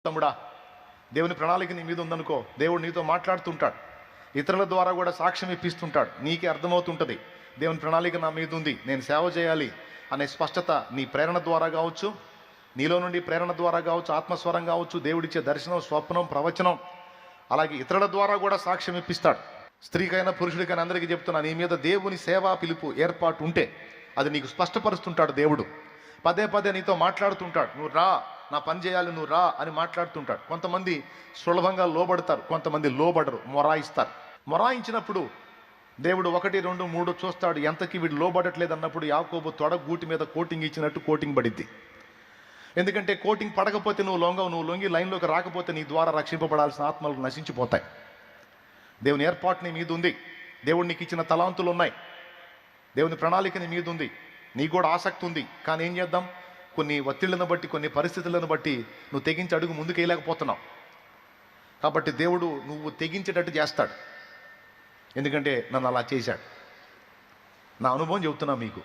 తమ్ముడా, దేవుని ప్రణాళిక నీ మీద ఉందనుకో, దేవుడు నీతో మాట్లాడుతుంటాడు, ఇతరుల ద్వారా కూడా సాక్ష్యం ఇప్పిస్తుంటాడు. నీకే అర్థమవుతుంటుంది దేవుని ప్రణాళిక నా మీద ఉంది, నేను సేవ చేయాలి అనే స్పష్టత నీ ప్రేరణ ద్వారా కావచ్చు, నీలో నుండి ప్రేరణ ద్వారా కావచ్చు, ఆత్మస్వరం కావచ్చు, దేవుడిచ్చే దర్శనం, స్వప్నం, ప్రవచనం, అలాగే ఇతరుల ద్వారా కూడా సాక్ష్యం ఇప్పిస్తాడు. స్త్రీకైనా పురుషుడికైనా అందరికీ చెప్తున్నా, నీ మీద దేవుని సేవా పిలుపు ఏర్పాటు ఉంటే అది నీకు స్పష్టపరుస్తుంటాడు. దేవుడు పదే పదే నీతో మాట్లాడుతుంటాడు, నువ్వు రా, నా పని చేయాలి, నువ్వు రా అని మాట్లాడుతుంటాడు. కొంతమంది సులభంగా లోబడతారు, కొంతమంది లోబడరు, మొరాయిస్తారు. మొరాయించినప్పుడు దేవుడు 1, 2, 3 చూస్తాడు. ఎంతకి వీడు లోబడట్లేదు అన్నప్పుడు యాకోబు తొడ గూటి మీద కోటింగ్ ఇచ్చినట్టు కోటింగ్ పడిద్ది. ఎందుకంటే కోటింగ్ పడకపోతే నువ్వు లొంగి లైన్లోకి రాకపోతే నీ ద్వారా రక్షింపబడాల్సిన ఆత్మలు నశించిపోతాయి. దేవుని ఏర్పాటు నీ మీద ఉంది, దేవుడు నీకు ఇచ్చిన తలాంతులు ఉన్నాయి, దేవుని ప్రణాళిక నీ మీద ఉంది, నీకు కూడా ఆసక్తి ఉంది. కానీ ఏం చేద్దాం, కొన్ని ఒత్తిళ్లను బట్టి, కొన్ని పరిస్థితులను బట్టి నువ్వు తెగించి అడుగు ముందుకు వేయలేకపోతున్నావు. కాబట్టి దేవుడు నువ్వు తెగించేటట్టు చేస్తాడు, ఎందుకంటే నన్ను అలా చేశాడు. నా అనుభవం చెబుతున్నా మీకు.